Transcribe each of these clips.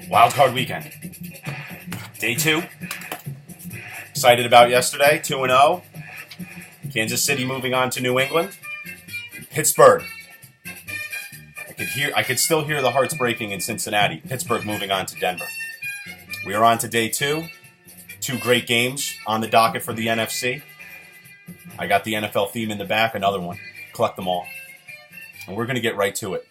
Wild card weekend. Day 2. Excited about yesterday. 2-0. Kansas City moving on to New England. Pittsburgh. I could still hear the hearts breaking in Cincinnati. Pittsburgh moving on to Denver. We are on to day 2. 2 great games on the docket for the NFC. I got the NFL theme in the back, another one. Collect them all. And we're going to get right to it.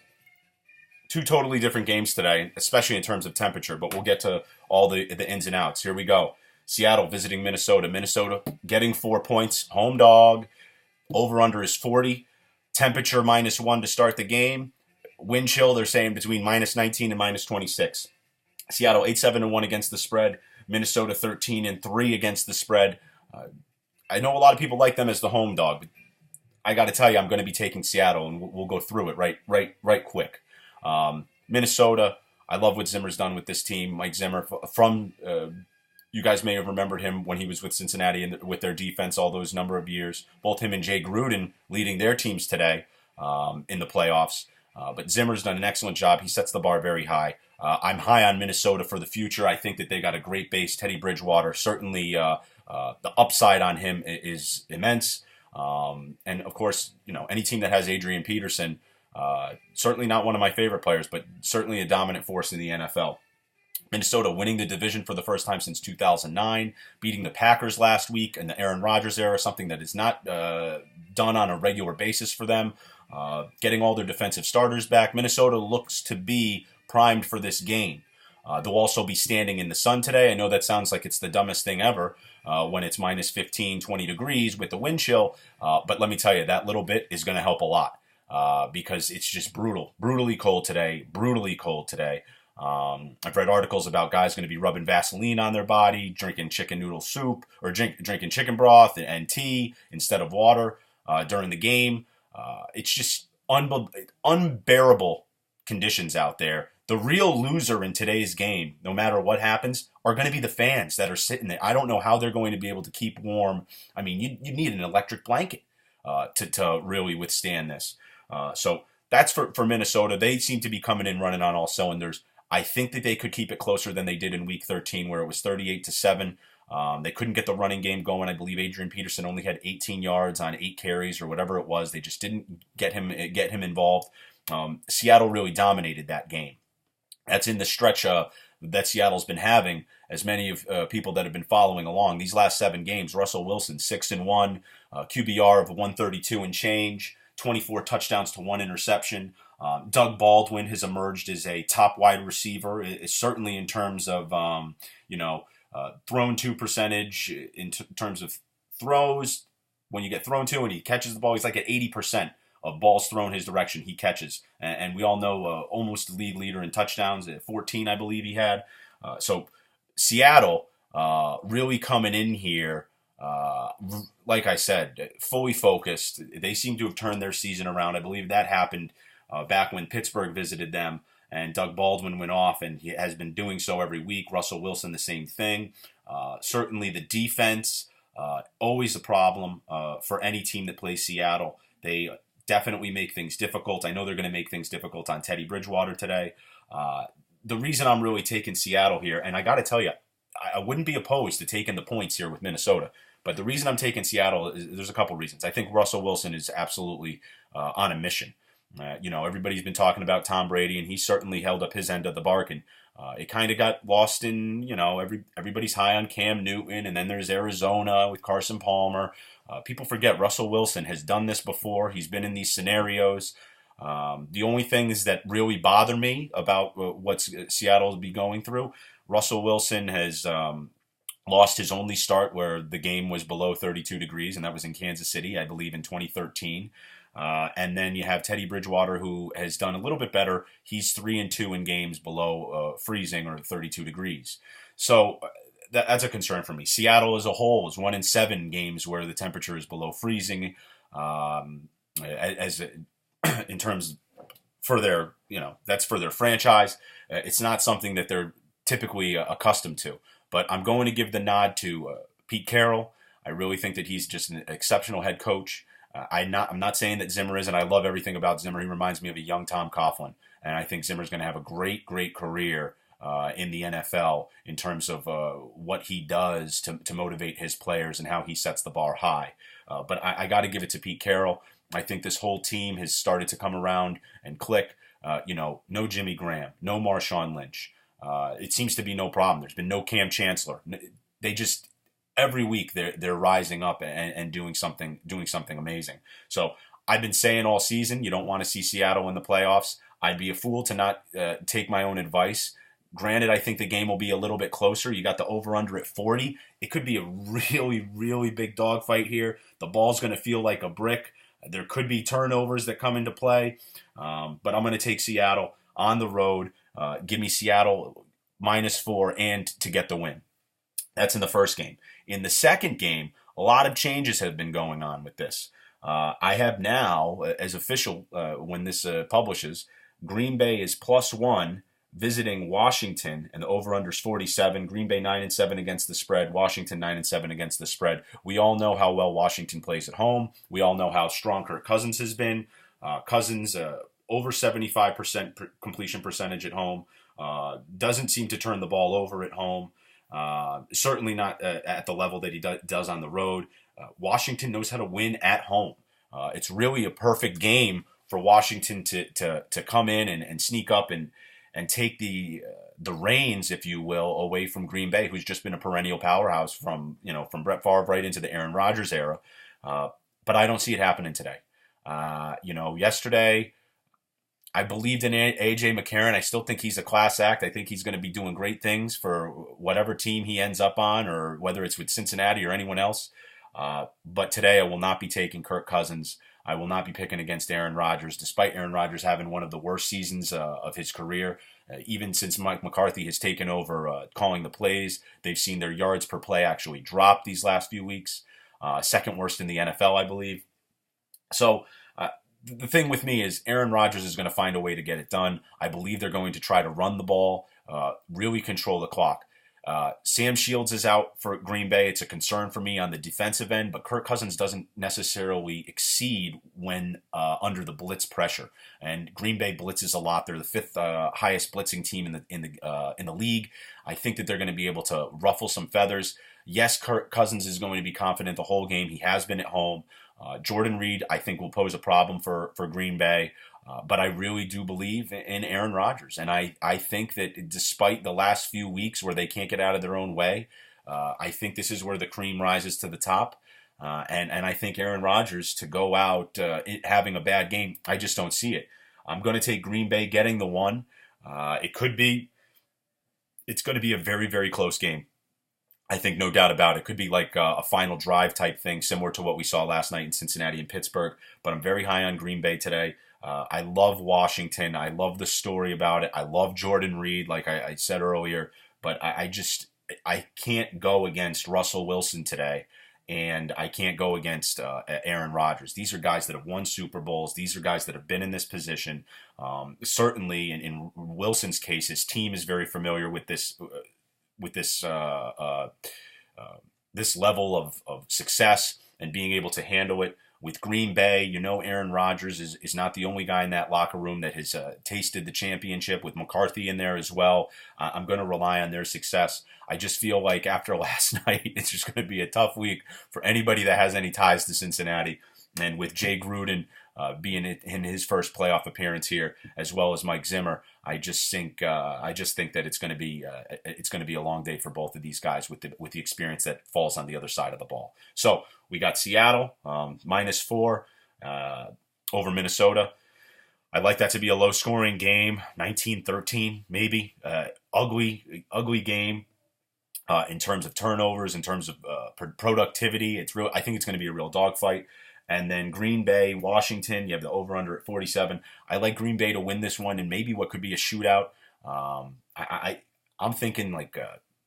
2 totally different games today, especially in terms of temperature, but we'll get to all the ins and outs. Here we go. Seattle visiting Minnesota. Minnesota getting 4 points. Home dog. Over-under is 40. Temperature -1 to start the game. Wind chill, they're saying between -19 and -26. Seattle 8-7-1 against the spread. Minnesota 13-3 against the spread. I know a lot of people like them as the home dog, but I got to tell you, I'm going to be taking Seattle, and we'll go through it right quick. Minnesota, I love what Zimmer's done with this team. Mike Zimmer, you guys may have remembered him when he was with Cincinnati and with their defense all those number of years. Both him and Jay Gruden leading their teams today in the playoffs. But Zimmer's done an excellent job. He sets the bar very high. I'm high on Minnesota for the future. I think that they got a great base. Teddy Bridgewater, certainly the upside on him is immense. And of course, any team that has Adrian Peterson, certainly not one of my favorite players, but certainly a dominant force in the NFL. Minnesota winning the division for the first time since 2009, beating the Packers last week in the Aaron Rodgers era, something that is not done on a regular basis for them. Getting all their defensive starters back. Minnesota looks to be primed for this game. They'll also be standing in the sun today. I know that sounds like it's the dumbest thing ever when it's -15, 20 degrees with the wind chill. But let me tell you, that little bit is going to help a lot because it's just brutally cold today. I've read articles about guys going to be rubbing Vaseline on their body, drinking chicken noodle soup, or drinking chicken broth and tea instead of water during the game. It's just unbearable conditions out there. The real loser in today's game, no matter what happens, are going to be the fans that are sitting there. I don't know how they're going to be able to keep warm. I mean, you need an electric blanket to really withstand this. So that's for Minnesota. They seem to be coming in running on all cylinders. I think that they could keep it closer than they did in Week 13, where it was 38-7. They couldn't get the running game going. I believe Adrian Peterson only had 18 yards on 8 carries or whatever it was. They just didn't get him involved. Seattle really dominated that game. That's in the stretch that Seattle's been having, as many of people that have been following along. These last 7 games, Russell Wilson, 6-1, QBR of 132 and change, 24 touchdowns to 1 interception. Doug Baldwin has emerged as a top wide receiver, certainly in terms of, thrown to percentage, in terms of throws. When you get thrown to and he catches the ball, he's like at 80% of balls thrown his direction he catches. And we all know almost the league leader in touchdowns at 14, I believe he had. So Seattle really coming in here, like I said, fully focused. They seem to have turned their season around. I believe that happened back when Pittsburgh visited them and Doug Baldwin went off, and he has been doing so every week. Russell Wilson, the same thing. Certainly the defense, always a problem for any team that plays Seattle. They definitely make things difficult. I know they're going to make things difficult on Teddy Bridgewater today. The reason I'm really taking Seattle here, and I got to tell you, I wouldn't be opposed to taking the points here with Minnesota, but the reason I'm taking Seattle is there's a couple reasons. I think Russell Wilson is absolutely on a mission. Everybody's been talking about Tom Brady, and he certainly held up his end of the bargain. It kind of got lost in, everybody's high on Cam Newton, and then there's Arizona with Carson Palmer. People forget Russell Wilson has done this before. He's been in these scenarios. The only things that really bother me about what Seattle will be going through, Russell Wilson has lost his only start where the game was below 32 degrees, and that was in Kansas City, I believe, in 2013. And then you have Teddy Bridgewater, who has done a little bit better. He's 3-2 in games below freezing or 32 degrees. So that's a concern for me. Seattle as a whole is 1-7 games where the temperature is below freezing. As in terms for their, that's for their franchise. It's not something that they're typically accustomed to. But I'm going to give the nod to Pete Carroll. I really think that he's just an exceptional head coach. I'm not saying that Zimmer isn't. I love everything about Zimmer. He reminds me of a young Tom Coughlin. And I think Zimmer's going to have a great, great career in the NFL in terms of what he does to motivate his players and how he sets the bar high. But I got to give it to Pete Carroll. I think this whole team has started to come around and click. No Jimmy Graham, no Marshawn Lynch. It seems to be no problem. There's been no Cam Chancellor. They just every week they're rising up and doing something amazing. So I've been saying all season, you don't want to see Seattle in the playoffs. I'd be a fool to not take my own advice. Granted, I think the game will be a little bit closer. You got the over-under at 40. It could be a really, really big dogfight here. The ball's going to feel like a brick. There could be turnovers that come into play. But I'm going to take Seattle on the road. Give me Seattle -4 and to get the win. That's in the first game. In the second game, a lot of changes have been going on with this. I have now, as official when this publishes, Green Bay is +1 visiting Washington, and the over-under is 47. Green Bay 9-7 against the spread. Washington 9-7 against the spread. We all know how well Washington plays at home. We all know how strong Kirk Cousins has been. Cousins over 75% completion percentage at home. Doesn't seem to turn the ball over at home. Certainly not at the level that he does on the road. Washington knows how to win at home. It's really a perfect game for Washington to come in and sneak up and take the reins, if you will, away from Green Bay, who's just been a perennial powerhouse from Brett Favre right into the Aaron Rodgers era. But I don't see it happening today. Yesterday I believed in A.J. McCarron. I still think he's a class act. I think he's going to be doing great things for whatever team he ends up on, or whether it's with Cincinnati or anyone else. But today I will not be taking Kirk Cousins. I will not be picking against Aaron Rodgers, despite Aaron Rodgers having one of the worst seasons of his career. Even since Mike McCarthy has taken over calling the plays, they've seen their yards per play actually drop these last few weeks. Second worst in the NFL, I believe. So the thing with me is Aaron Rodgers is going to find a way to get it done. I believe they're going to try to run the ball, really control the clock. Sam Shields is out for Green Bay. It's a concern for me on the defensive end, but Kirk Cousins doesn't necessarily exceed when under the blitz pressure. And Green Bay blitzes a lot. They're the fifth highest blitzing team in the league. I think that they're going to be able to ruffle some feathers. Yes, Kirk Cousins is going to be confident the whole game. He has been at home. Jordan Reed, I think, will pose a problem for Green Bay. But I really do believe in Aaron Rodgers. And I think that despite the last few weeks where they can't get out of their own way, I think this is where the cream rises to the top. And I think Aaron Rodgers to go out having a bad game, I just don't see it. I'm going to take Green Bay getting the one. It's going to be a very, very close game. I think no doubt about it. It could be like a final drive type thing, similar to what we saw last night in Cincinnati and Pittsburgh. But I'm very high on Green Bay today. I love Washington. I love the story about it. I love Jordan Reed, like I said earlier. But I can't go against Russell Wilson today, and I can't go against Aaron Rodgers. These are guys that have won Super Bowls. These are guys that have been in this position. Certainly, in Wilson's case, his team is very familiar with this this level of success and being able to handle it. With Green Bay, Aaron Rodgers is not the only guy in that locker room that has tasted the championship, with McCarthy in there as well. I'm going to rely on their success. I just feel like after last night, it's just going to be a tough week for anybody that has any ties to Cincinnati. And with Jay Gruden being in his first playoff appearance here, as well as Mike Zimmer, I just think that it's going to be a long day for both of these guys with the experience that falls on the other side of the ball. So we got Seattle -4 over Minnesota. I'd like that to be a low-scoring game, 19-13 maybe. Ugly game in terms of turnovers, in terms of productivity. I think it's going to be a real dogfight. And then Green Bay, Washington, you have the over-under at 47. I like Green Bay to win this one and maybe what could be a shootout. I'm thinking like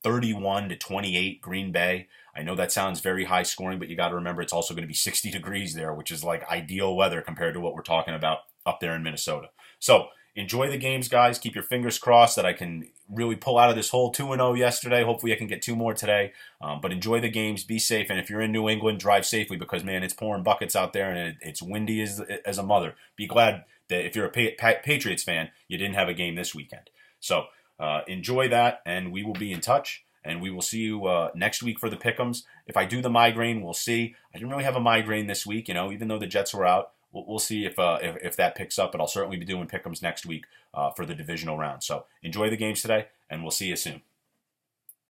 31-28 Green Bay. I know that sounds very high scoring, but you got to remember it's also going to be 60 degrees there, which is like ideal weather compared to what we're talking about up there in Minnesota. So enjoy the games, guys. Keep your fingers crossed that I can really pull out of this hole 2-0 yesterday. Hopefully I can get 2 more today. But enjoy the games. Be safe. And if you're in New England, drive safely because, man, it's pouring buckets out there and it's windy as a mother. Be glad that if you're a Patriots fan, you didn't have a game this weekend. So enjoy that, and we will be in touch. And we will see you next week for the pick'ems. If I do the migraine, we'll see. I didn't really have a migraine this week, even though the Jets were out. We'll see if that picks up, but I'll certainly be doing pick'ems next week for the divisional round. So enjoy the games today, and we'll see you soon.